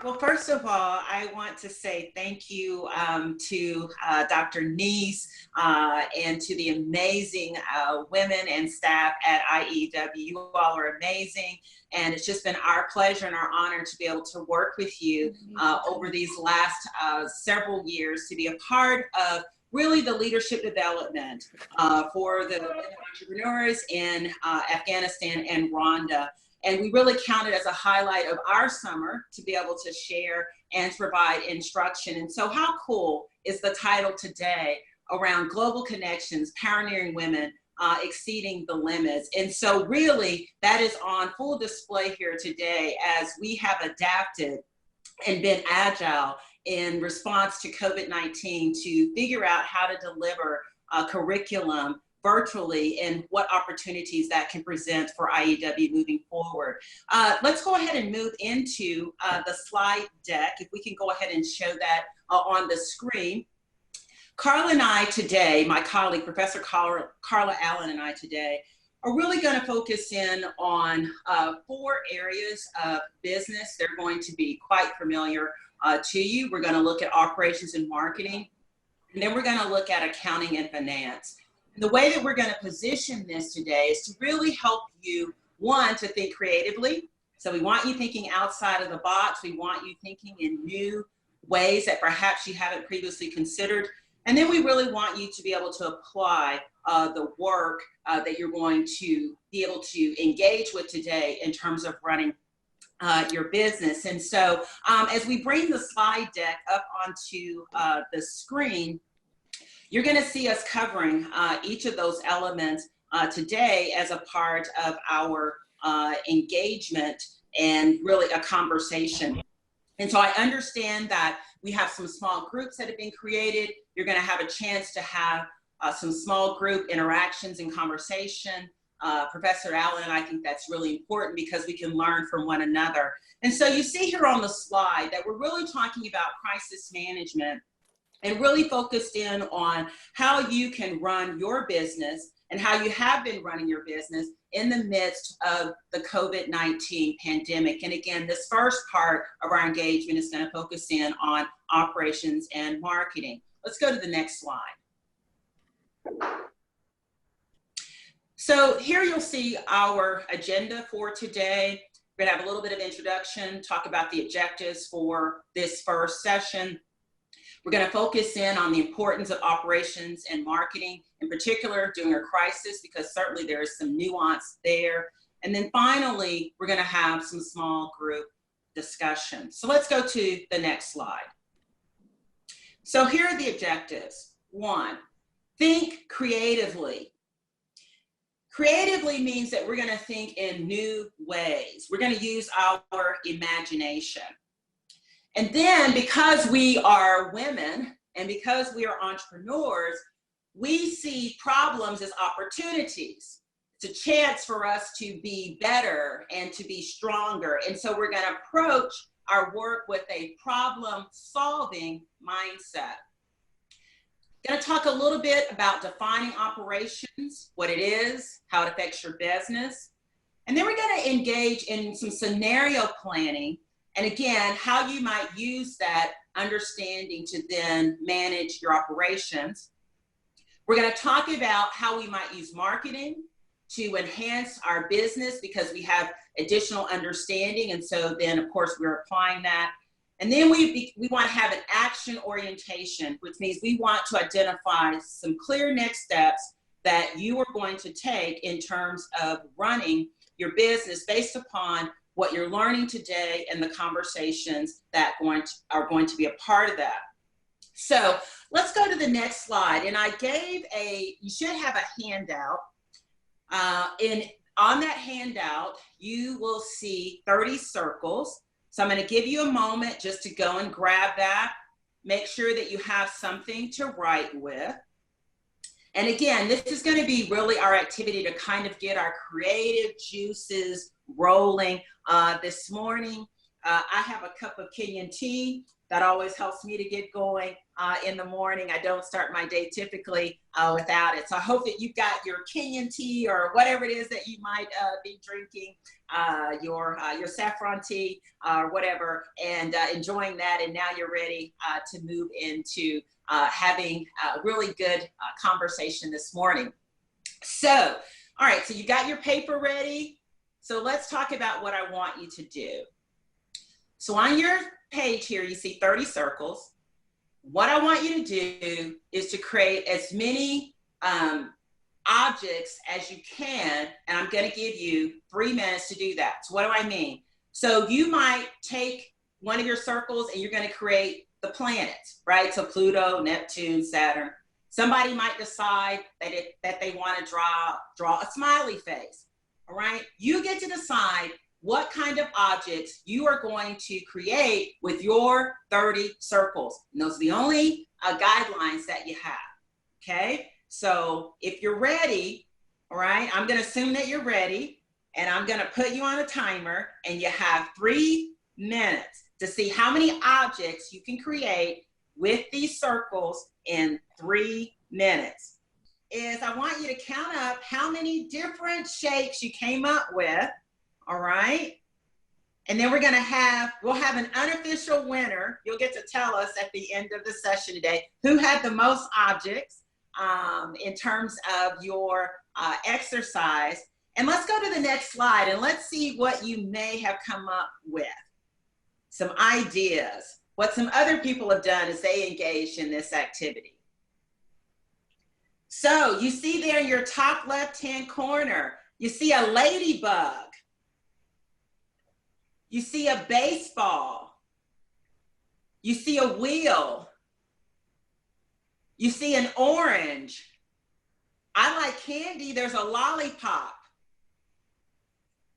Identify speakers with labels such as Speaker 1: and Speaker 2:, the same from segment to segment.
Speaker 1: Well, first of all, I want to say thank you to Dr. Neese and to the amazing women and staff at IEW. You all are amazing, and it's just been our pleasure and our honor to be able to work with you over these last several years to be a part of really the leadership development for the entrepreneurs in Afghanistan and Rwanda. And we really count it as a highlight of our summer to be able to share and provide instruction. And so how cool is the title today around Global Connections, Pioneering Women, Exceeding the Limits. And so really that is on full display here today as we have adapted and been agile in response to COVID-19 to figure out how to deliver a curriculum virtually and what opportunities that can present for IEW moving forward. Let's go ahead and move into the slide deck. If we can go ahead and show that on the screen. Carla and I today, my colleague, Professor Carla Allen and I today, are really going to focus in on 4 areas of business. They're going to be quite familiar to you. We're going to look at operations and marketing, and then we're going to look at accounting and finance. The way that we're going to position this today is to really help you, one, to think creatively. So we want you thinking outside of the box. We want you thinking in new ways that perhaps you haven't previously considered. And then we really want you to be able to apply the work that you're going to be able to engage with today in terms of running your business. And so as we bring the slide deck up onto the screen, you're going to see us covering each of those elements today as a part of our engagement and really a conversation. And so I understand that we have some small groups that have been created. You're going to have a chance to have some small group interactions and conversation. Professor Allen, I think that's really important because we can learn from one another. And so you see here on the slide that we're really talking about crisis management and really focused in on how you can run your business and how you have been running your business in the midst of the COVID-19 pandemic. And again, this first part of our engagement is going to focus in on operations and marketing. Let's go to the next slide. So here you'll see our agenda for today. We're going to have a little bit of introduction, talk about the objectives for this first session. We're going to focus in on the importance of operations and marketing, in particular during a crisis, because certainly there is some nuance there. And then finally, we're going to have some small group discussion. So let's go to the next slide. So here are the objectives. 1, think creatively. Creatively means that we're going to think in new ways. We're going to use our imagination. And then because we are women and because we are entrepreneurs, we see problems as opportunities. It's a chance for us to be better and to be stronger. And so we're going to approach our work with a problem-solving mindset. Going to talk a little bit about defining operations, what it is, how it affects your business. And then we're going to engage in some scenario planning. And again, how you might use that understanding to then manage your operations. We're going to talk about how we might use marketing to enhance our business because we have additional understanding. And so then, of course, we're applying that. And then we want to have an action orientation, which means we want to identify some clear next steps that you are going to take in terms of running your business based upon what you're learning today and the conversations that are going to be a part of that. So let's go to the next slide. And I gave you should have a handout. On that handout, you will see 30 circles. So I'm going to give you a moment just to go and grab that. Make sure that you have something to write with. And again, this is going to be really our activity to kind of get our creative juices rolling. This morning, I have a cup of Kenyan tea. That always helps me to get going in the morning. I don't start my day typically without it. So I hope that you've got your Kenyan tea or whatever it is that you might be drinking, your saffron tea or whatever, and enjoying that. And now you're ready to move into having a really good conversation this morning. So, all right, so you got your paper ready. So let's talk about what I want you to do. So on your page here, you see 30 circles. What I want you to do is to create as many objects as you can, and I'm going to give you 3 minutes to do that. So what do I mean? So you might take one of your circles and you're going to create the planets, right? So Pluto, Neptune, Saturn. Somebody might decide that they want to draw a smiley face, all right? You get to decide what kind of objects you are going to create with your 30 circles. And those are the only guidelines that you have, okay? So if you're ready, all right, I'm gonna assume that you're ready, and I'm gonna put you on a timer, and you have 3 minutes to see how many objects you can create with these circles in 3 minutes. I want you to count up how many different shapes you came up with. All right. And then we'll have an unofficial winner. You'll get to tell us at the end of the session today who had the most objects in terms of your exercise. And let's go to the next slide and let's see what you may have come up with. Some ideas, what some other people have done as they engaged in this activity. So you see there in your top left-hand corner, you see a ladybug. You see a baseball. You see a wheel. You see an orange. I like candy. There's a lollipop.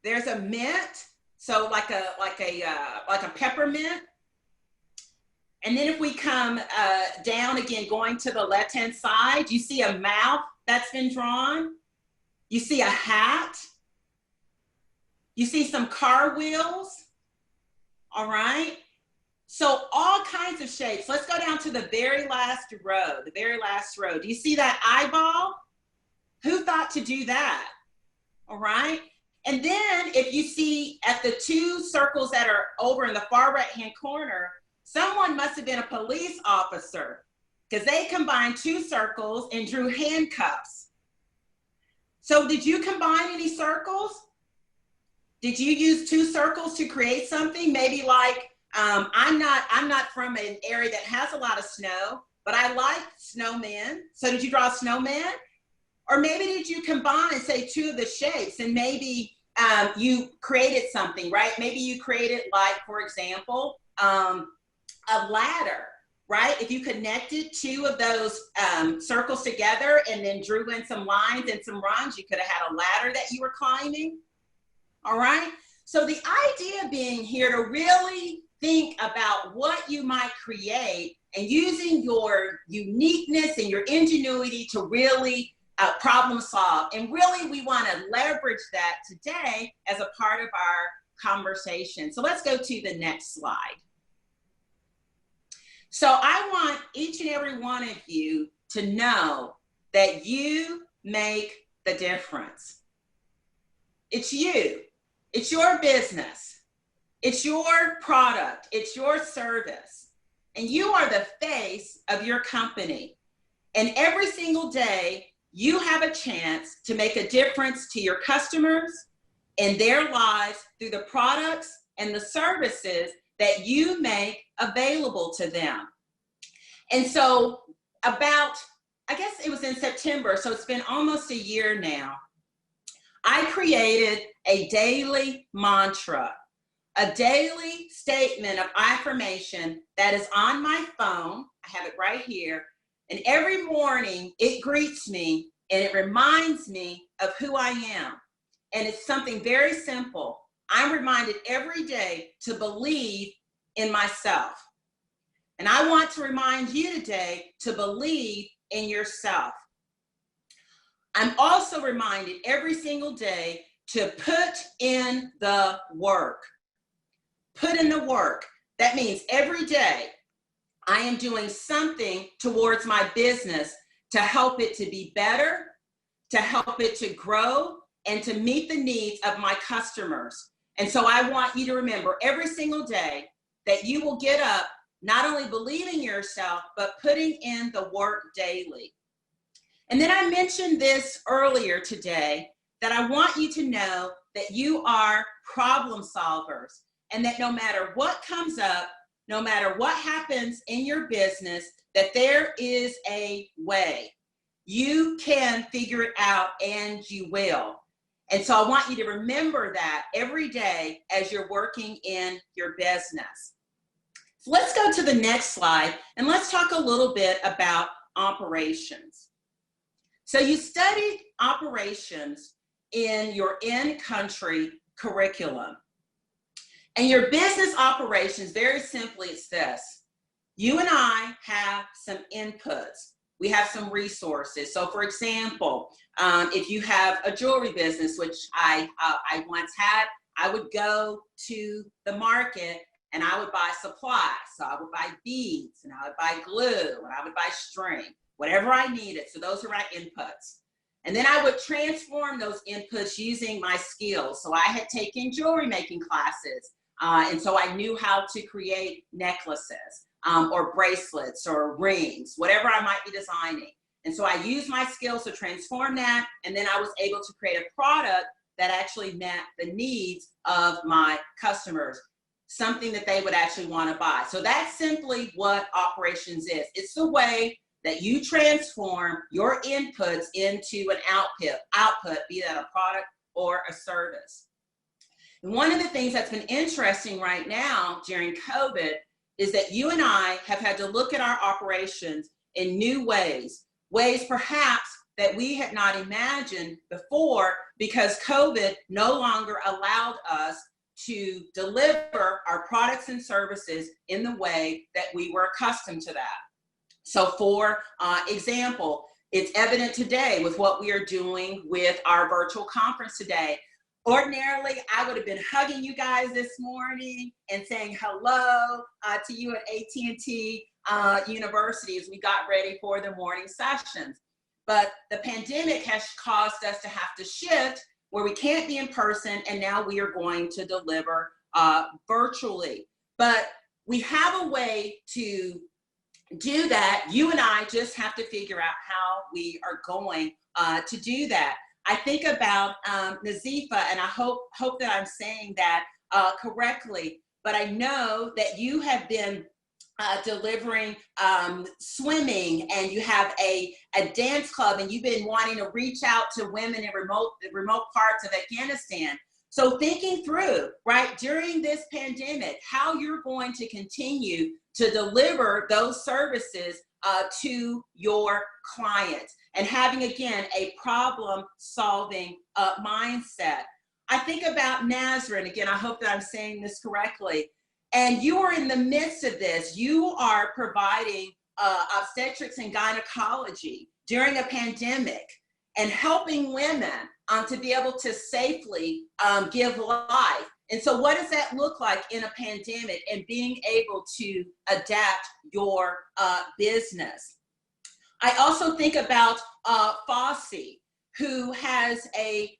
Speaker 1: There's a mint. So like a peppermint. And then if we come down again, going to the left-hand side, you see a mouth that's been drawn. You see a hat. You see some car wheels, all right? So all kinds of shapes. Let's go down to the very last row, Do you see that eyeball? Who thought to do that, all right? And then if you see at the 2 circles that are over in the far right-hand corner, someone must have been a police officer because they combined 2 circles and drew handcuffs. So did you combine any circles? Did you use 2 circles to create something? Maybe like, I'm not from an area that has a lot of snow, but I like snowmen. So did you draw a snowman? Or maybe did you combine, say, 2 of the shapes and maybe you created something, right? Maybe you created, like, for example, a ladder, right? If you connected 2 of those circles together and then drew in some lines and some rungs, you could have had a ladder that you were climbing. All right. So the idea being here to really think about what you might create and using your uniqueness and your ingenuity to really problem solve. And really, we want to leverage that today as a part of our conversation. So let's go to the next slide. So I want each and every one of you to know that you make the difference. It's you. It's your business. It's your product. It's your service. And you are the face of your company. And every single day, you have a chance to make a difference to your customers and their lives through the products and the services that you make available to them. And so I guess it was in September, so it's been almost a year now, I created a daily mantra, a daily statement of affirmation that is on my phone. I have it right here. And every morning it greets me and it reminds me of who I am. And it's something very simple. I'm reminded every day to believe in myself. And I want to remind you today to believe in yourself. I'm also reminded every single day to put in the work. Put in the work. That means every day I am doing something towards my business to help it to be better, to help it to grow, and to meet the needs of my customers. And so I want you to remember every single day that you will get up, not only believing yourself, but putting in the work daily. And then I mentioned this earlier today, that I want you to know that you are problem solvers, and that no matter what comes up, no matter what happens in your business, that there is a way. You can figure it out, and you will. And so I want you to remember that every day as you're working in your business. So let's go to the next slide, and let's talk a little bit about operations. So you studied operations in your in-country curriculum. And your business operations, very simply, it's this. You and I have some inputs. We have some resources. So for example, if you have a jewelry business, which I once had, I would go to the market and I would buy supplies. So I would buy beads, and I would buy glue, and I would buy string, whatever I needed. So those are my inputs. And then I would transform those inputs using my skills. So I had taken jewelry making classes. And so I knew how to create necklaces or bracelets or rings, whatever I might be designing. And so I used my skills to transform that. And then I was able to create a product that actually met the needs of my customers, something that they would actually want to buy. So that's simply what operations is. It's the way that you transform your inputs into an output, be that a product or a service. And one of the things that's been interesting right now during COVID is that you and I have had to look at our operations in new ways perhaps that we had not imagined before, because COVID no longer allowed us to deliver our products and services in the way that we were accustomed to that. So for example, it's evident today with what we are doing with our virtual conference today. Ordinarily, I would have been hugging you guys this morning and saying hello to you at AT&T University as we got ready for the morning sessions. But the pandemic has caused us to have to shift where we can't be in person, and now we are going to deliver virtually. But we have a way to do that. You and I just have to figure out how we are going to do that. I think about Nazifa, and I hope that I'm saying that correctly, but I know that you have been delivering swimming, and you have a dance club, and you've been wanting to reach out to women in remote parts of Afghanistan. So thinking through, right, during this pandemic, how you're going to continue to deliver those services to your clients, and having, again, a problem-solving mindset. I think about Nazarene, again, I hope that I'm saying this correctly, and you are in the midst of this. You are providing obstetrics and gynecology during a pandemic and helping women to be able to safely give life. And so what does that look like in a pandemic, and being able to adapt your business? I also think about Fossey, who has a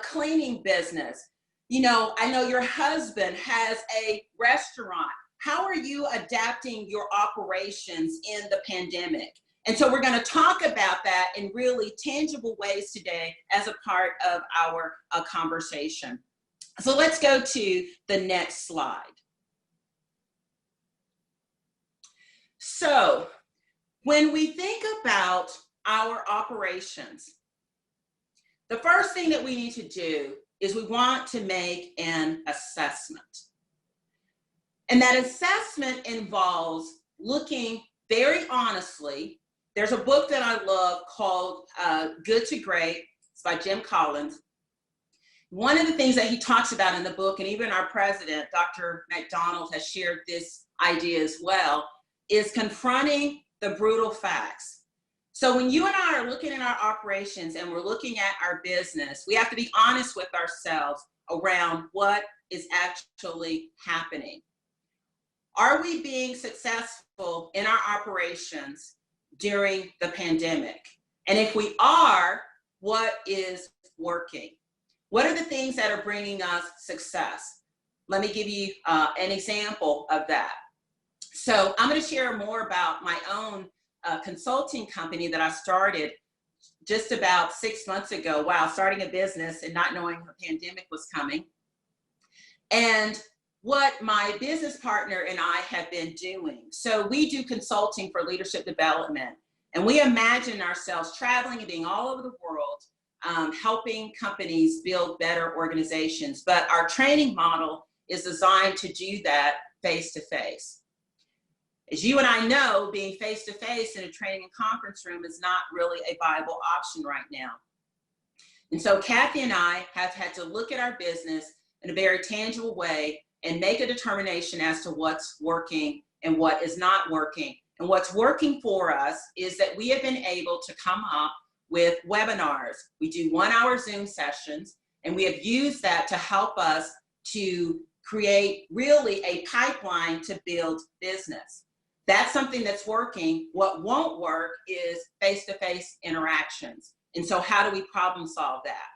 Speaker 1: cleaning business. You know, I know your husband has a restaurant. How are you adapting your operations in the pandemic? And so we're going to talk about that in really tangible ways today as a part of our conversation. So let's go to the next slide. So when we think about our operations, the first thing that we need to do is we want to make an assessment. And that assessment involves looking very honestly. There's a book that I love called Good to Great. It's by Jim Collins. One of the things that he talks about in the book, and even our president, Dr. McDonald, has shared this idea as well, is confronting the brutal facts. So when you and I are looking at our operations and we're looking at our business, we have to be honest with ourselves around what is actually happening. Are we being successful in our operations during the pandemic? And if we are, what is working? What are the things that are bringing us success? Let me give you an example of that. So I'm going to share more about my own consulting company that I started just about 6 months ago. Wow, starting a business and not knowing the pandemic was coming. And what my business partner and I have been doing. So we do consulting for leadership development, and we imagine ourselves traveling and being all over the world, helping companies build better organizations. But our training model is designed to do that face-to-face. As you and I know, being face-to-face in a training and conference room is not really a viable option right now. And so Kathy and I have had to look at our business in a very tangible way and make a determination as to what's working and what is not working. And what's working for us is that we have been able to come up with webinars. We do 1-hour Zoom sessions, and we have used that to help us to create really a pipeline to build business. That's something that's working. What won't work is face-to-face interactions. And so how do we problem solve that?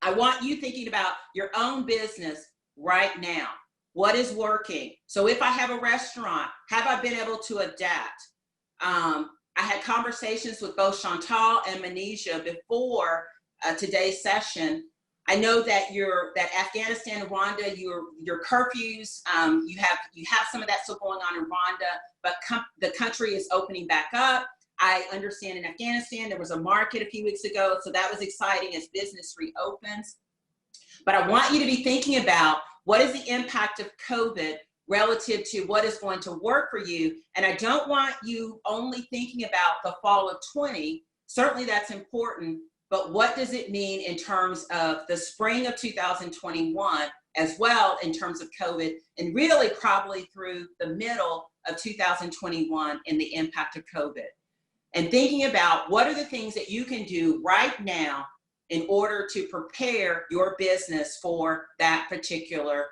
Speaker 1: I want you thinking about your own business right now. What is working? So if I have a restaurant, have I been able to adapt? I had conversations with both Chantal and Manisha before today's session. I know that that Afghanistan and Rwanda, your curfews, you have some of that still going on in Rwanda, but the country is opening back up. I understand in Afghanistan there was a market a few weeks ago, so that was exciting as business reopens. But I want you to be thinking about what is the impact of COVID relative to what is going to work for you. And I don't want you only thinking about the fall of 20. Certainly that's important, but what does it mean in terms of the spring of 2021 as well in terms of COVID, and really probably through the middle of 2021 and the impact of COVID. And thinking about what are the things that you can do right now in order to prepare your business for that particular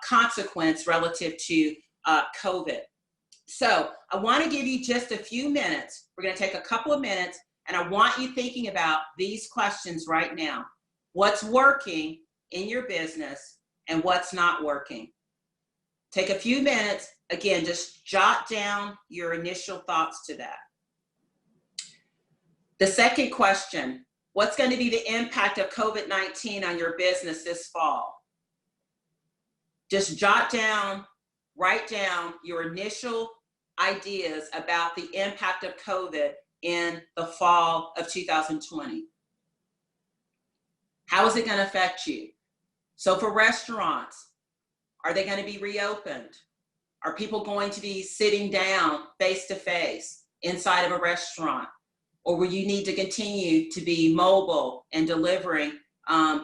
Speaker 1: consequence relative to COVID. So I want to give you just a few minutes. We're going to take a couple of minutes, and I want you thinking about these questions right now. What's working in your business and what's not working? Take a few minutes. Again, just jot down your initial thoughts to that. The second question, what's going to be the impact of COVID-19 on your business this fall? Just jot down, write down your initial ideas about the impact of COVID in the fall of 2020. How is it going to affect you? So for restaurants, are they going to be reopened? Are people going to be sitting down face-to-face inside of a restaurant? Or will you need to continue to be mobile and delivering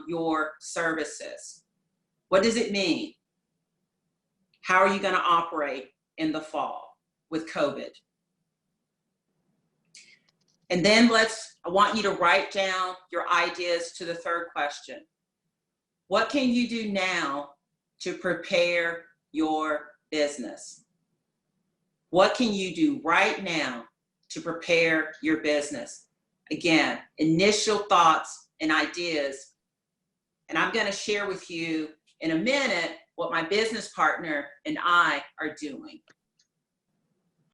Speaker 1: your services? What does it mean? How are you going to operate in the fall with COVID? And then I want you to write down your ideas to the third question. What can you do now to prepare your business? What can you do right now to prepare your business? Again, initial thoughts and ideas. And I'm going to share with you in a minute what my business partner and I are doing.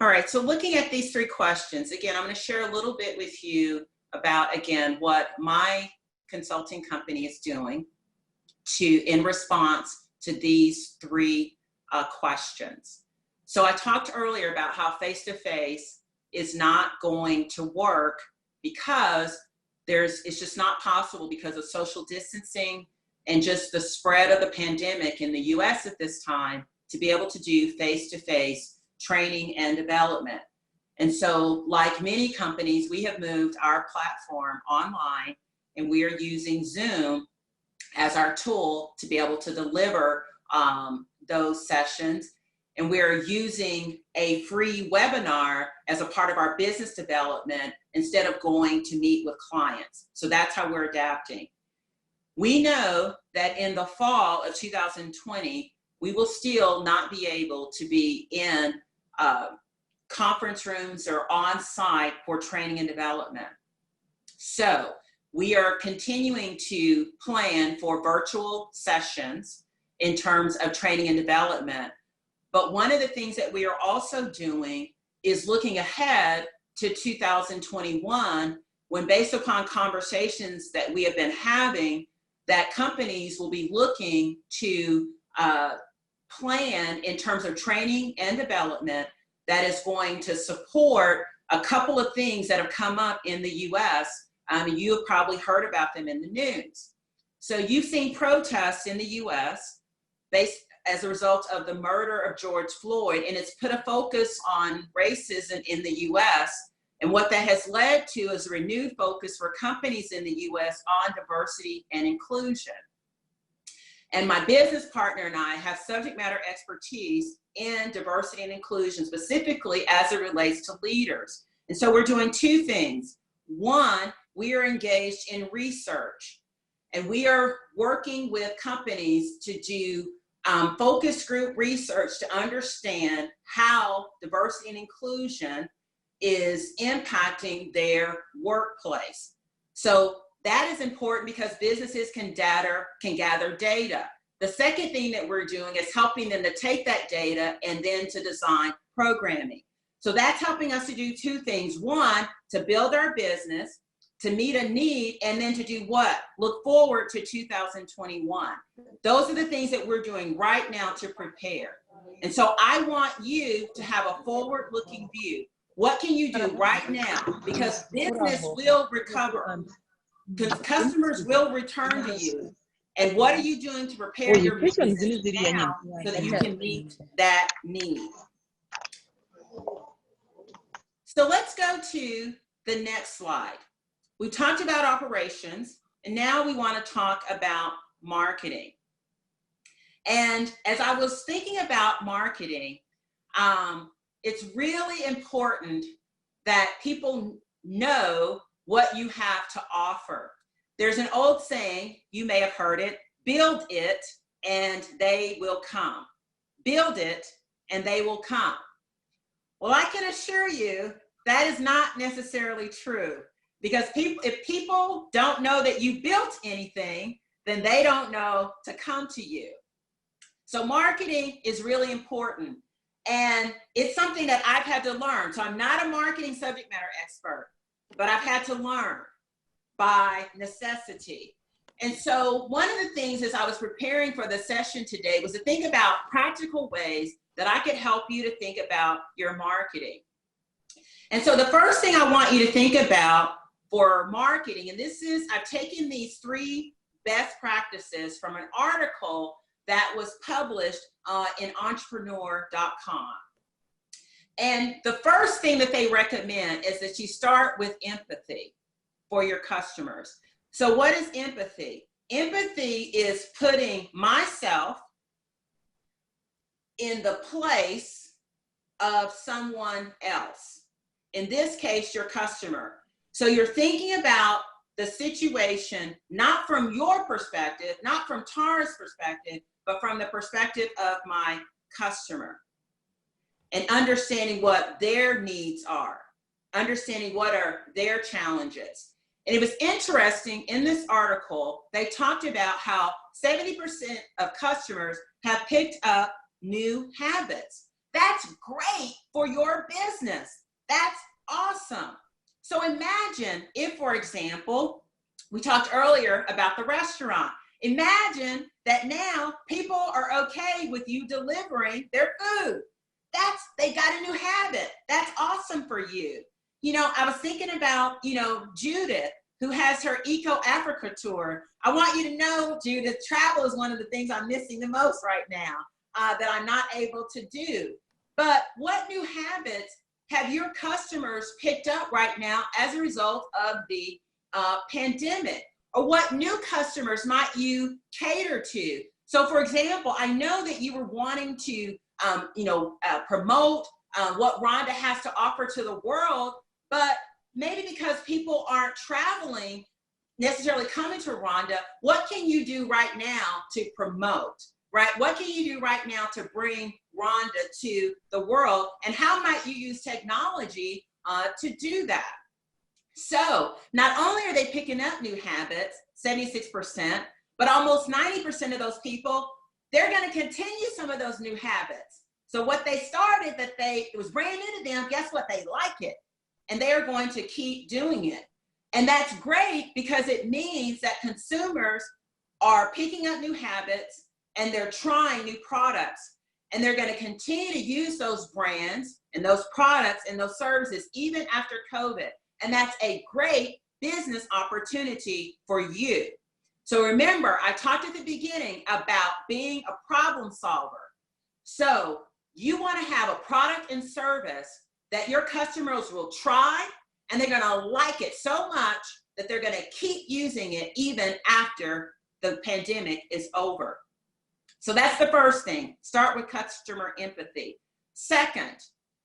Speaker 1: All right, so looking at these three questions, again, I'm going to share a little bit with you about, again, what my consulting company is doing in response to these three questions. So I talked earlier about how face-to-face is not going to work because it's just not possible because of social distancing and just the spread of the pandemic in the US at this time to be able to do face-to-face training and development. And so like many companies, we have moved our platform online, and we are using Zoom as our tool to be able to deliver those sessions. And we're using a free webinar as a part of our business development instead of going to meet with clients. So that's how we're adapting. We know that in the fall of 2020, we will still not be able to be in conference rooms are on site for training and development. So we are continuing to plan for virtual sessions in terms of training and development. But one of the things that we are also doing is looking ahead to 2021, when, based upon conversations that we have been having, that companies will be looking to plan in terms of training and development that is going to support a couple of things that have come up in the US. You have probably heard about them in the news. So you've seen protests in the US based as a result of the murder of George Floyd, and it's put a focus on racism in the US. And what that has led to is a renewed focus for companies in the US on diversity and inclusion. And my business partner and I have subject matter expertise in diversity and inclusion, specifically as it relates to leaders. And so we're doing two things. One, we are engaged in research, and we are working with companies to do focus group research to understand how diversity and inclusion is impacting their workplace. So that is important because businesses can gather data. The second thing that we're doing is helping them to take that data and then to design programming. So that's helping us to do two things. One, to build our business, to meet a need, and then to do what? Look forward to 2021. Those are the things that we're doing right now to prepare. And so I want you to have a forward-looking view. What can you do right now? Because business will recover. Customers will return to you. And what are you doing to prepare your business now so that you can meet that need? So let's go to the next slide. We talked about operations, and now we want to talk about marketing. And as I was thinking about marketing, it's really important that people know what you have to offer. There's an old saying, you may have heard it, build it and they will come. Build it and they will come. Well, I can assure you that is not necessarily true, because if people don't know that you built anything, then they don't know to come to you. So marketing is really important. And it's something that I've had to learn. So I'm not a marketing subject matter expert, but I've had to learn by necessity. And so one of the things as I was preparing for the session today was to think about practical ways that I could help you to think about your marketing. And so the first thing I want you to think about for marketing, and this is, I've taken these 3 best practices from an article that was published in entrepreneur.com. And the first thing that they recommend is that you start with empathy for your customers. So what is empathy? Empathy is putting myself in the place of someone else. In this case, your customer. So you're thinking about the situation, not from your perspective, not from Tara's perspective, but from the perspective of my customer, and understanding what their needs are, understanding what are their challenges. And it was interesting, in this article, they talked about how 70% of customers have picked up new habits. That's great for your business. That's awesome. So imagine if, for example, we talked earlier about the restaurant. Imagine that now people are okay with you delivering their food. They got a new habit. That's awesome for you. You know, I was thinking about, Judith, who has her Eco Africa tour. I want you to know, Judith, travel is one of the things I'm missing the most right now, that I'm not able to do. But what new habits have your customers picked up right now as a result of the pandemic? Or what new customers might you cater to? So for example, I know that you were wanting to promote what Rhonda has to offer to the world, but maybe because people aren't traveling, necessarily coming to Rhonda, what can you do right now to promote? right? What can you do right now to bring Rhonda to the world? And how might you use technology to do that? So not only are they picking up new habits, 76%, but almost 90% of those people, they're going to continue some of those new habits. So what they started it was brand new to them, guess what? They like it. And they are going to keep doing it. And that's great because it means that consumers are picking up new habits and they're trying new products. And they're going to continue to use those brands and those products and those services even after COVID. And that's a great business opportunity for you. So remember, I talked at the beginning about being a problem solver. So you want to have a product and service that your customers will try, and they're going to like it so much that they're going to keep using it even after the pandemic is over. So that's the first thing. Start with customer empathy. Second,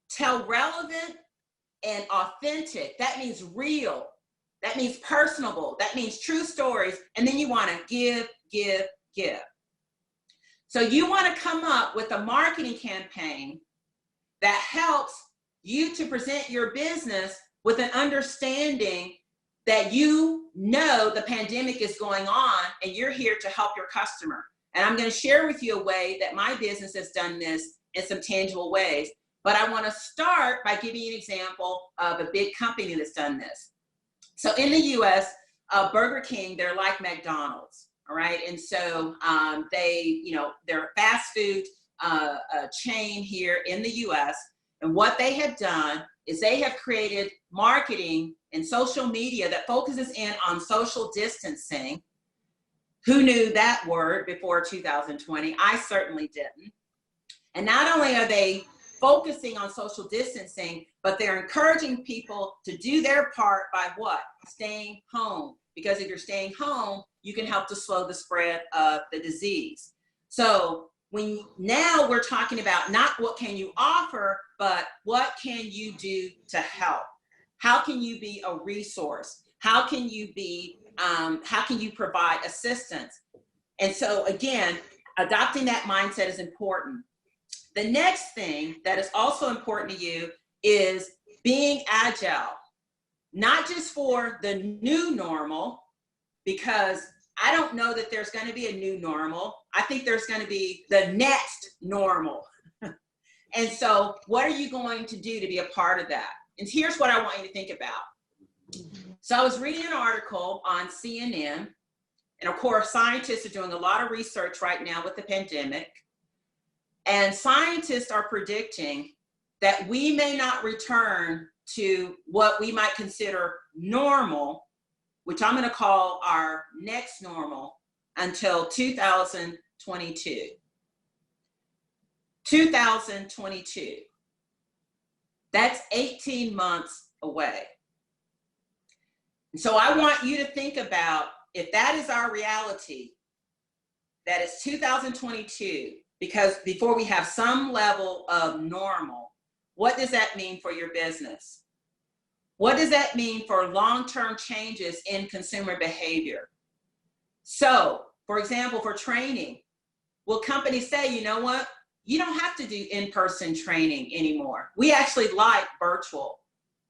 Speaker 1: tell relevant and authentic. That means real. That means personable. That means true stories. And then you want to give. So you want to come up with a marketing campaign that helps you to present your business with an understanding that you know the pandemic is going on and you're here to help your customer. And I'm going to share with you a way that my business has done this in some tangible ways. But I want to start by giving you an example of a big company that's done this. So in the US, Burger King, they're like McDonald's, all right? And so they're a fast food chain here in the US. And what they have done is they have created marketing and social media that focuses in on social distancing. Who knew that word before 2020? I certainly didn't. And not only are they focusing on social distancing, but they're encouraging people to do their part by what? Staying home. Because if you're staying home, you can help to slow the spread of the disease. So now we're talking about not what can you offer, but what can you do to help? How can you be a resource? How can you provide assistance? And so again, adopting that mindset is important. The next thing that is also important to you is being agile, not just for the new normal, because I don't know that there's going to be a new normal. I think there's going to be the next normal. And so what are you going to do to be a part of that? And here's what I want you to think about. So I was reading an article on CNN, and of course, scientists are doing a lot of research right now with the pandemic. And scientists are predicting that we may not return to what we might consider normal, which I'm going to call our next normal, until 2022. 2022. That's 18 months away. And so I want you to think about, if that is our reality, that is 2022, because before we have some level of normal, what does that mean for your business? What does that mean for long-term changes in consumer behavior? So, for example, for training, will companies say, you know what? You don't have to do in-person training anymore. We actually like virtual.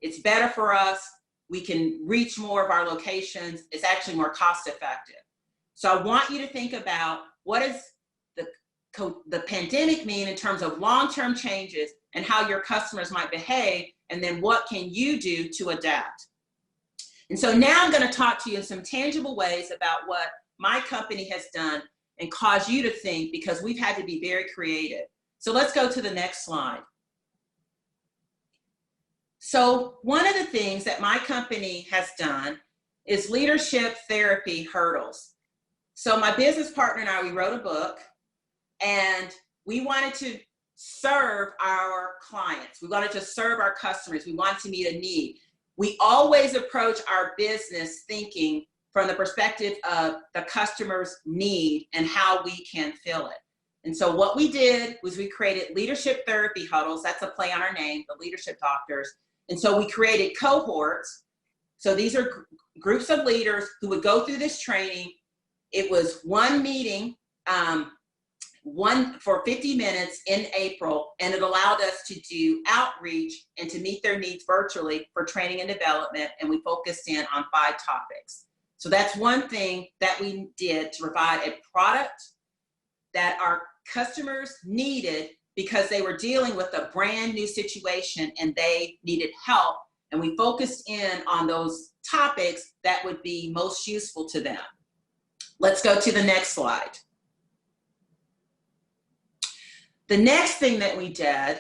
Speaker 1: It's better for us. We can reach more of our locations. It's actually more cost-effective. So I want you to think about, what does the pandemic mean in terms of long-term changes and how your customers might behave, and then what can you do to adapt? And so now I'm going to talk to you in some tangible ways about what my company has done and cause you to think, because we've had to be very creative. So let's go to the next slide. So one of the things that my company has done is leadership therapy hurdles. So my business partner and I, we wrote a book, and we wanted to serve our clients. We wanted to serve our customers. We wanted to meet a need. We always approach our business thinking from the perspective of the customer's need and how we can fill it. And so what we did was we created leadership therapy huddles. That's a play on our name, the Leadership Doctors. And so we created cohorts. So these are groups of leaders who would go through this training. It was one meeting for 50 minutes in April, and it allowed us to do outreach and to meet their needs virtually for training and development, and we focused in on 5 topics. So that's one thing that we did to provide a product that our customers needed because they were dealing with a brand new situation and they needed help, and we focused in on those topics that would be most useful to them. Let's go to the next slide. The next thing that we did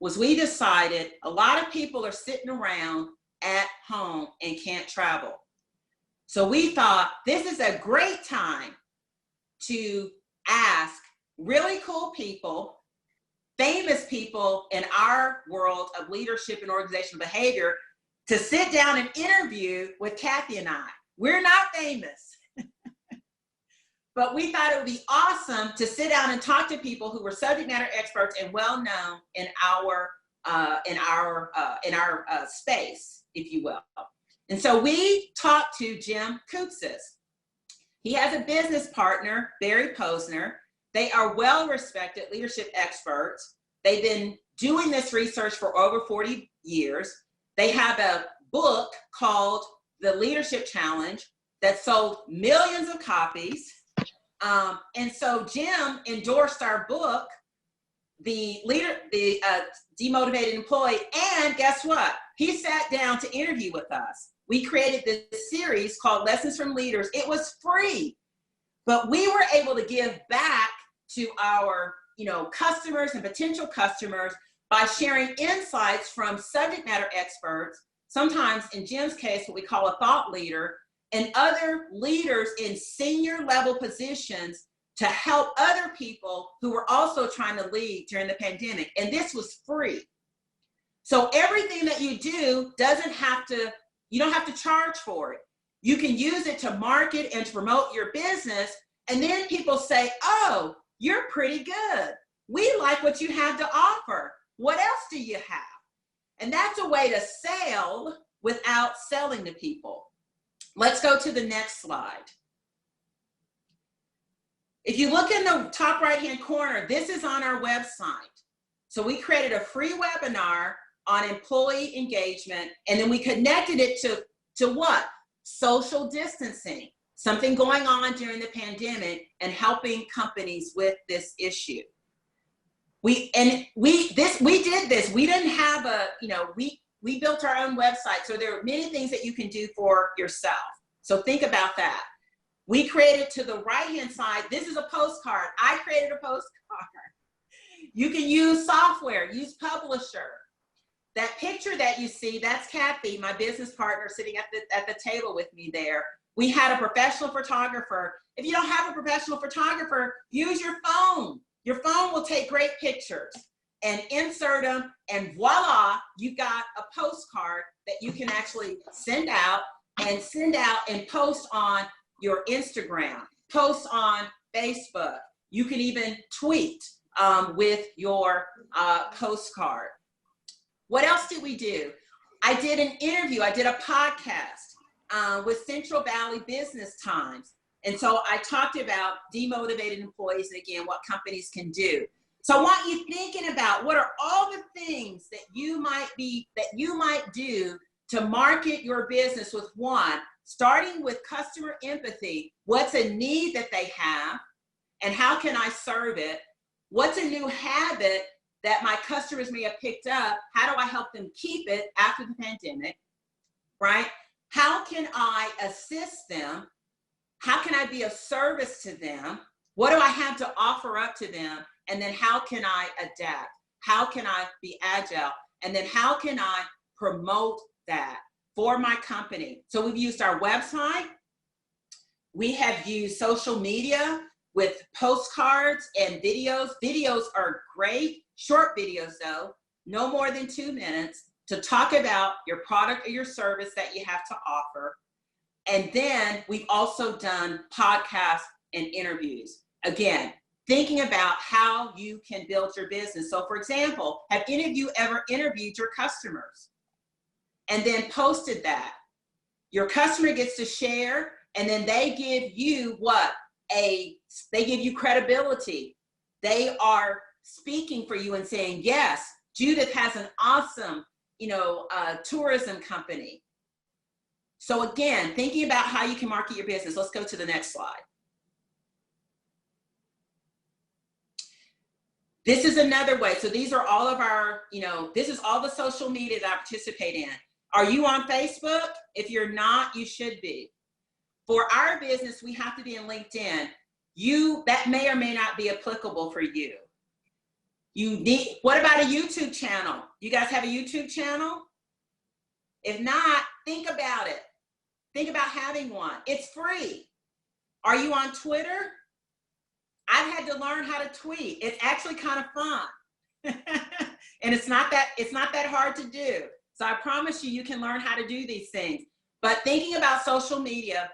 Speaker 1: was we decided a lot of people are sitting around at home and can't travel. So we thought this is a great time to ask really cool people, famous people in our world of leadership and organizational behavior to sit down and interview with Kathy and I. We're not famous. But we thought it would be awesome to sit down and talk to people who were subject matter experts and well known in our space, if you will. And so we talked to Jim Koutsis. He has a business partner, Barry Posner. They are well-respected leadership experts. They've been doing this research for over 40 years. They have a book called The Leadership Challenge that sold millions of copies. And so Jim endorsed our book, The Demotivated Employee, and guess what? He sat down to interview with us. We created this series called Lessons from Leaders. It was free, but we were able to give back to our, customers and potential customers by sharing insights from subject matter experts, sometimes in Jim's case, what we call a thought leader, and other leaders in senior level positions to help other people who were also trying to lead during the pandemic. And this was free. So everything that you do you don't have to charge for it. You can use it to market and to promote your business. And then people say, oh, you're pretty good. We like what you have to offer. What else do you have? And that's a way to sell without selling to people. Let's go to the next slide. If you look in the top right-hand corner, this is on our website. So we created a free webinar on employee engagement, and then we connected it to what? Social distancing, something going on during the pandemic and helping companies with this issue. We did this. We didn't have we built our own website. So there are many things that you can do for yourself. So think about that. We created to the right-hand side, this is a postcard. I created a postcard. You can use software, use Publisher. That picture that you see, that's Kathy, my business partner, sitting at the table with me there. We had a professional photographer. If you don't have a professional photographer, use your phone. Your phone will take great pictures and insert them, and voila, you got a postcard that you can actually send out and post on your Instagram, post on Facebook. You can even tweet with your postcard. What else did we do? I did an interview. I did a podcast with Central Valley Business Times. And so I talked about demotivated employees and again, what companies can do. So I want you thinking about what are all the things that you might do to market your business with one, starting with customer empathy. What's a need that they have and how can I serve it? What's a new habit that my customers may have picked up? How do I help them keep it after the pandemic, right? How can I assist them? How can I be of service to them? What do I have to offer up to them? And then how can I adapt? How can I be agile? And then how can I promote that for my company? So we've used our website. We have used social media with postcards and videos. Videos are great, short videos though, no more than 2 minutes to talk about your product or your service that you have to offer. And then we've also done podcasts and interviews. Again, thinking about how you can build your business. So for example, have any of you ever interviewed your customers and then posted that? Your customer gets to share and then they give you what? They give you credibility. they are speaking for you and saying, yes, Judith has an awesome, tourism company. So again, thinking about how you can market your business. Let's go to the next slide. This is another way. So these are all of our, this is all the social media that I participate in. Are you on Facebook? If you're not, you should be. For our business, we have to be in LinkedIn. That may or may not be applicable for you. What about a YouTube channel? You guys have a YouTube channel? If not, think about it. Think about having one. It's free. Are you on Twitter? I've had to learn how to tweet. It's actually kind of fun. And it's not that hard to do. So I promise you can learn how to do these things. But thinking about social media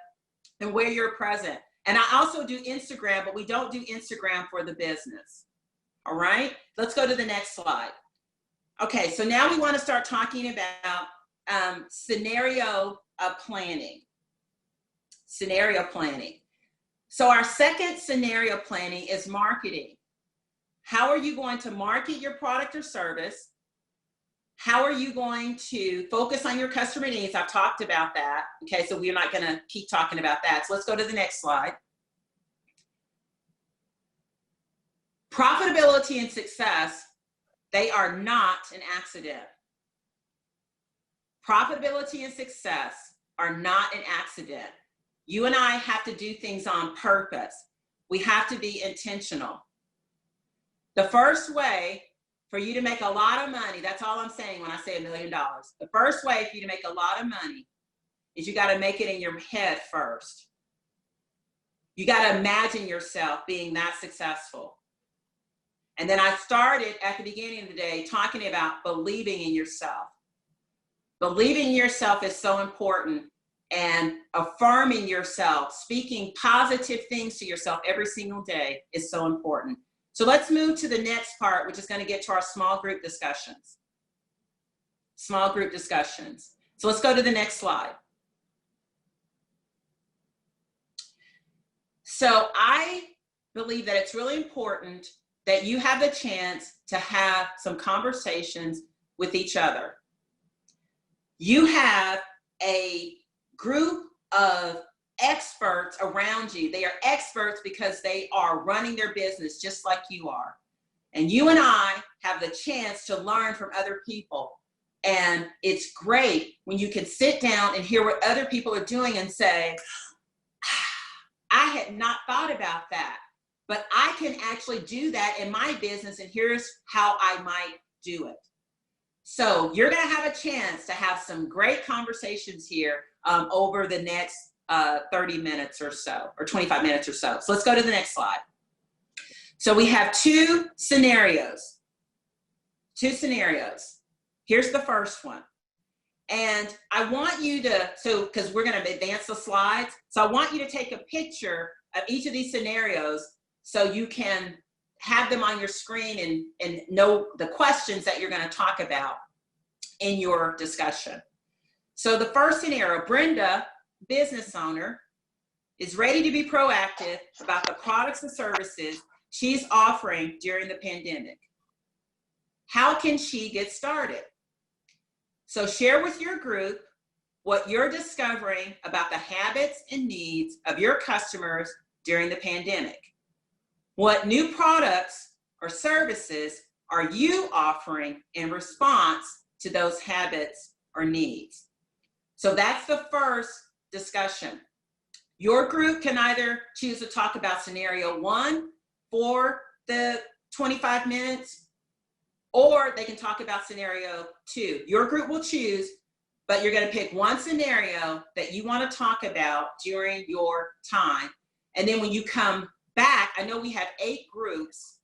Speaker 1: and where you're present. And I also do Instagram, but we don't do Instagram for the business. All right, let's go to the next slide. Okay, so now we want to start talking about scenario planning. Scenario planning. So our second scenario planning is marketing. How are you going to market your product or service? How are you going to focus on your customer needs? I've talked about that. Okay, so we're not going to keep talking about that. So let's go to the next slide. Profitability and success, they are not an accident. Profitability and success are not an accident. You and I have to do things on purpose. We have to be intentional. The first way for you to make a lot of money, that's all I'm saying when I say $1 million. The first way for you to make a lot of money is you got to make it in your head first. You got to imagine yourself being that successful. And then I started at the beginning of the day talking about believing in yourself. Believing in yourself is so important, and affirming yourself, speaking positive things to yourself every single day is so important. So let's move to the next part, which is going to get to our small group discussions. Small group discussions. So let's go to the next slide. So I believe that it's really important that you have the chance to have some conversations with each other. You have a group of experts around you. They are experts because they are running their business just like you are. And you and I have the chance to learn from other people. And it's great when you can sit down and hear what other people are doing and say, I had not thought about that, but I can actually do that in my business, and here's how I might do it. So you're going to have a chance to have some great conversations here over the next 30 minutes or so, or 25 minutes or so. So let's go to the next slide. So we have two scenarios. Here's the first one. And I want you to, because we're going to advance the slides. So I want you to take a picture of each of these scenarios so you can have them on your screen and know the questions that you're going to talk about in your discussion. So the first scenario, Brenda, business owner, is ready to be proactive about the products and services she's offering during the pandemic. How can she get started? So share with your group what you're discovering about the habits and needs of your customers during the pandemic. What new products or services are you offering in response to those habits or needs? So that's the first discussion. Your group can either choose to talk about scenario 1 for the 25 minutes, or they can talk about scenario 2. Your group will choose, but you're going to pick one scenario that you want to talk about during your time. And then when you come back, I know we have 8 groups,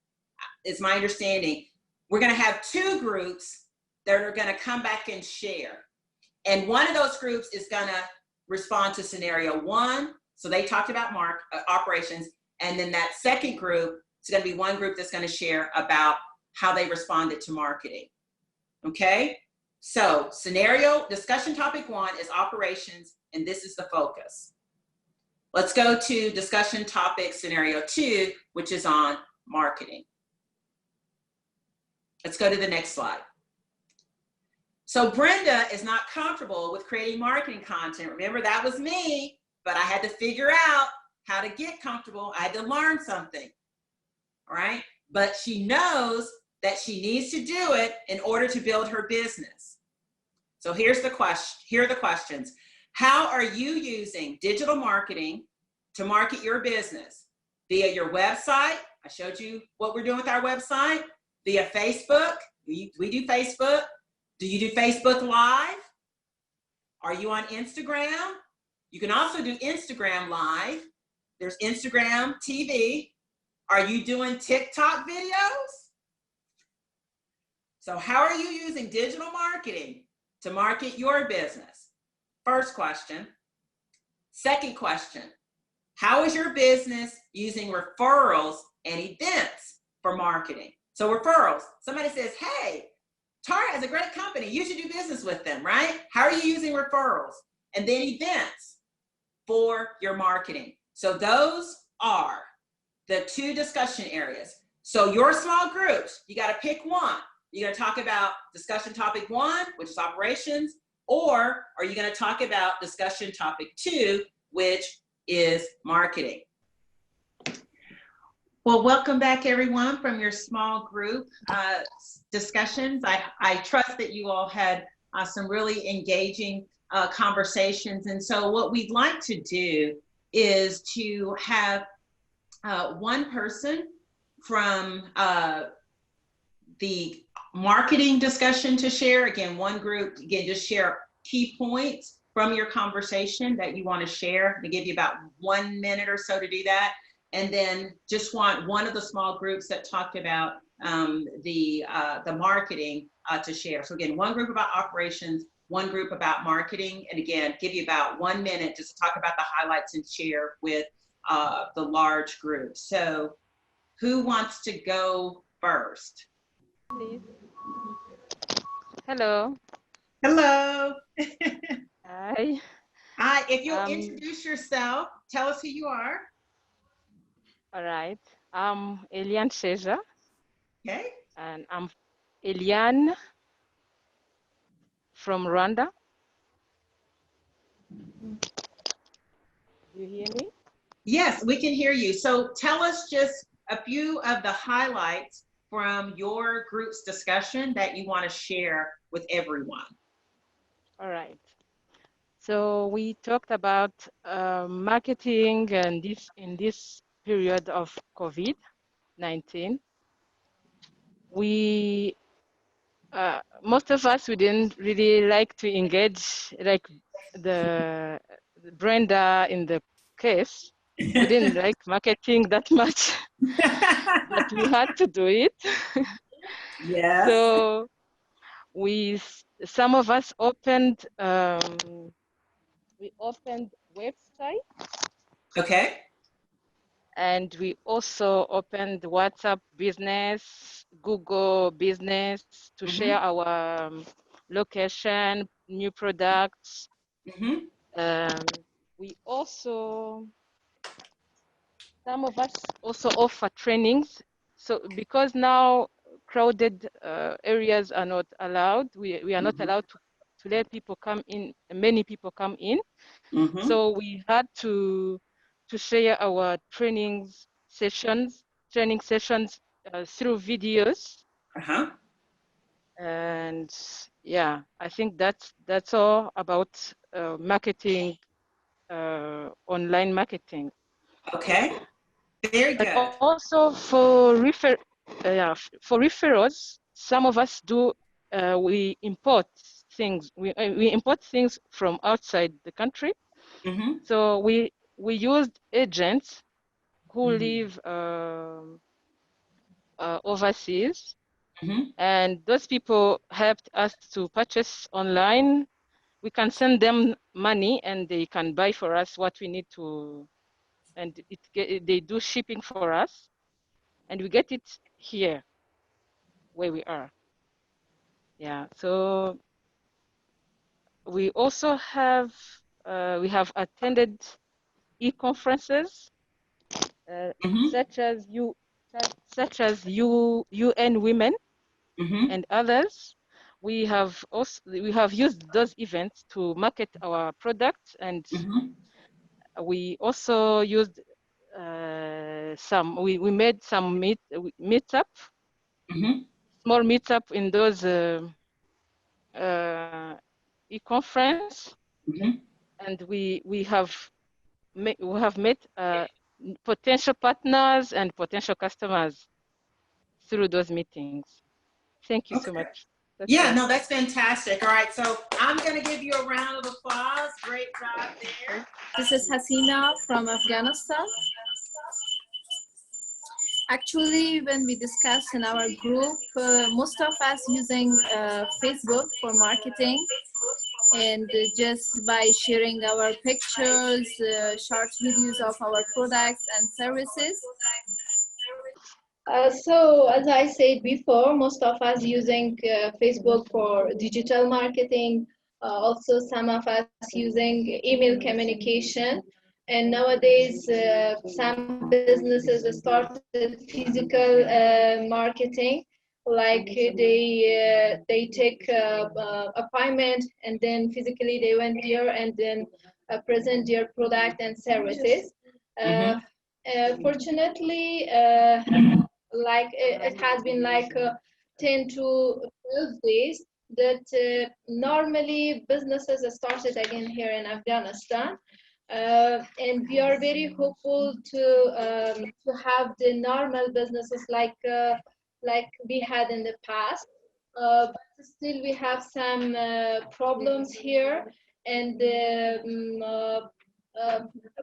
Speaker 1: is my understanding. We're going to have 2 groups that are going to come back and share. And one of those groups is going to respond to scenario 1. So they talked about operations. And then that second group is going to be one group that's going to share about how they responded to marketing. Okay? So discussion topic 1 is operations, and this is the focus. Let's go to discussion topic scenario 2, which is on marketing. Let's go to the next slide. So Brenda is not comfortable with creating marketing content. Remember, that was me, but I had to figure out how to get comfortable. I had to learn something, all right? But she knows that she needs to do it in order to build her business. So here's the question. Here are the questions. How are you using digital marketing to market your business? Via your website. I showed you what we're doing with our website. Via Facebook. We do Facebook. Do you do Facebook Live? Are you on Instagram? You can also do Instagram Live. There's Instagram TV. Are you doing TikTok videos? So how are you using digital marketing to market your business? First question. Second question, how is your business using referrals and events for marketing? So referrals, somebody says, hey, Tara has a great company. You should do business with them, right? How are you using referrals? And then events for your marketing. So those are the two discussion areas. So your small groups, you got to pick one. You're going to talk about discussion topic 1, which is operations, or are you going to talk about discussion topic 2, which is marketing? Well, welcome back everyone from your small group discussions. I trust that you all had some really engaging conversations. And so what we'd like to do is to have one person from the marketing discussion to share. Again, one group, again, just share key points from your conversation that you want to share. We give you about 1 minute or so to do that. And then just want one of the small groups that talked about the marketing to share. So again, one group about operations, one group about marketing, and again, give you about 1 minute just to talk about the highlights and share with the large group. So who wants to go first?
Speaker 2: Please. Hello.
Speaker 1: Hello.
Speaker 2: Hi.
Speaker 1: Hi, if you'll introduce yourself, tell us who you are.
Speaker 2: All right. I'm Eliane Seja.
Speaker 1: Okay.
Speaker 2: And I'm Eliane from Rwanda. Do you hear me?
Speaker 1: Yes, we can hear you. So tell us just a few of the highlights from your group's discussion that you want to share with everyone.
Speaker 2: All right. So we talked about marketing and in this period of COVID-19. We most of us, we didn't really like to engage like the Brenda in the case. We didn't like marketing that much, but we had to do it.
Speaker 1: Yes.
Speaker 2: So some of us opened, we opened website.
Speaker 1: Okay.
Speaker 2: And we also opened WhatsApp business, Google business to share our location, new products. We also, some of us also offer trainings. So because now crowded areas are not allowed, we are not allowed to let people come in, many people come in. So we had to share our training sessions through videos. And yeah, I think that's all about marketing, online marketing.
Speaker 1: Okay, very good.
Speaker 2: But also for referrals, some of us do. We import things. We import things from outside the country. So we used agents who live overseas, and those people helped us to purchase online. We can send them money, and they can buy for us what we need to, and they do shipping for us, and we get it here where we are. Yeah. So we also have attended e-conferences. Such as UN Women. and others. We have used those events to market our products, and we also used we made some meetup, small meetup in those e-conference, and we have met potential partners and potential customers through those meetings. Thank you so much.
Speaker 1: No, that's fantastic. All right, so I'm going to give you a round of applause. Great job there.
Speaker 3: This is Hasina from Afghanistan. Actually, when we discuss in our group, most of us using Facebook for marketing, and just by sharing our pictures, short videos of our products and services. So as I said before, most of us using Facebook for digital marketing, also some of us using email communication. And nowadays, some businesses started physical marketing, like they take appointment and then physically they went there and then present their product and services. Fortunately, like it has been like 10 to 12 days that normally businesses started again here in Afghanistan. And we are very hopeful to have the normal businesses like we had in the past. But still we have some problems here, and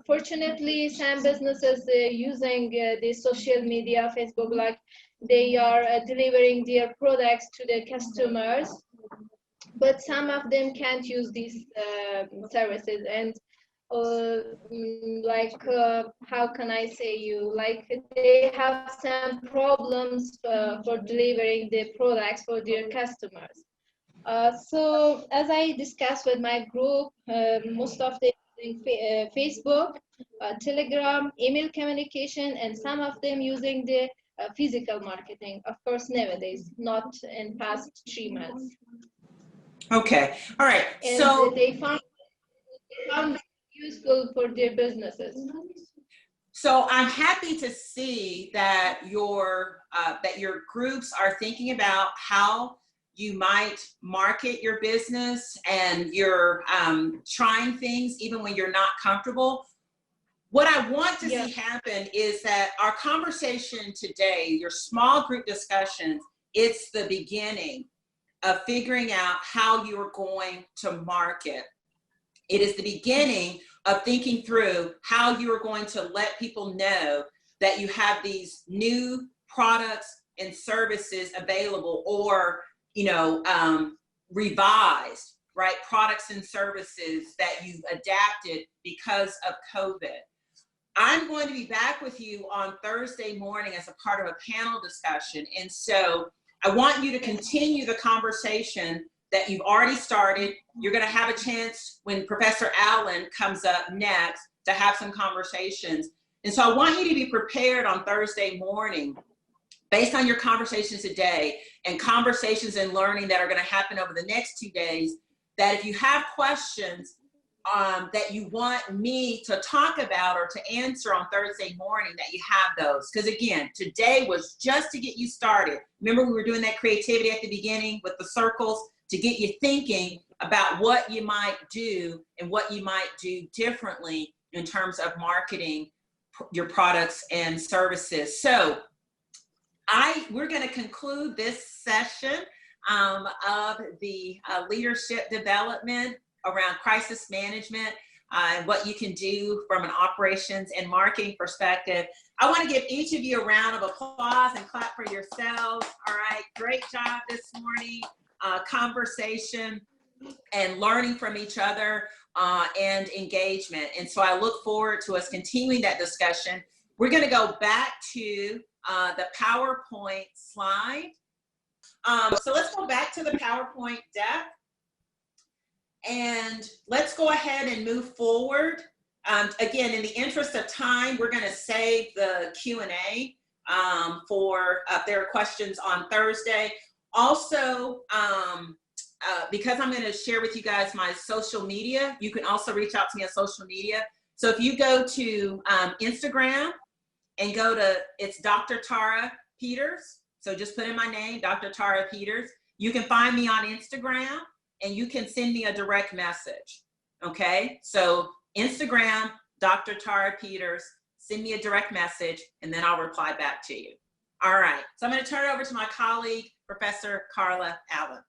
Speaker 3: fortunately some businesses using the social media, Facebook, like they are delivering their products to the customers, but some of them can't use these services. And how can I say you, like they have some problems for delivering the products for their customers. So as I discussed with my group, most of them using Facebook, Telegram, email communication, and some of them using the physical marketing, of course nowadays, not in past 3 months.
Speaker 1: Okay, all right.
Speaker 3: And
Speaker 1: so
Speaker 3: they found it useful for their businesses.
Speaker 1: So I'm happy to see that your groups are thinking about how you might market your business, and you're trying things even when you're not comfortable. What I want to see happen is that our conversation today, your small group discussions, it's the beginning of figuring out how you're going to market. It is the beginning of thinking through how you are going to let people know that you have these new products and services available, or revised, right, products and services that you've adapted because of COVID. I'm going to be back with you on Thursday morning as a part of a panel discussion, and so I want you to continue the conversation that you've already started. You're going to have a chance when Professor Allen comes up next to have some conversations. And so I want you to be prepared on Thursday morning, based on your conversations today and conversations and learning that are going to happen over the next 2 days, that if you have questions that you want me to talk about or to answer on Thursday morning, that you have those. Because again, today was just to get you started. Remember, we were doing that creativity at the beginning with the circles, to get you thinking about what you might do and what you might do differently in terms of marketing your products and services. So we're going to conclude this session of the leadership development around crisis management and what you can do from an operations and marketing perspective. I want to give each of you a round of applause and clap for yourselves. All right, great job this morning. Conversation and learning from each other and engagement. And so I look forward to us continuing that discussion. We're going to go back to the PowerPoint slide. So let's go back to the PowerPoint deck, and let's go ahead and move forward. Again, in the interest of time, we're going to save the Q&A for if there are questions on Thursday. Also, because I'm going to share with you guys my social media, you can also reach out to me on social media. So if you go to Instagram and go to, it's Dr. Tara Peters. So just put in my name, Dr. Tara Peters. You can find me on Instagram and you can send me a direct message. Okay. So Instagram, Dr. Tara Peters, send me a direct message and then I'll reply back to you. All right. So I'm going to turn it over to my colleague, Professor Carla Allen.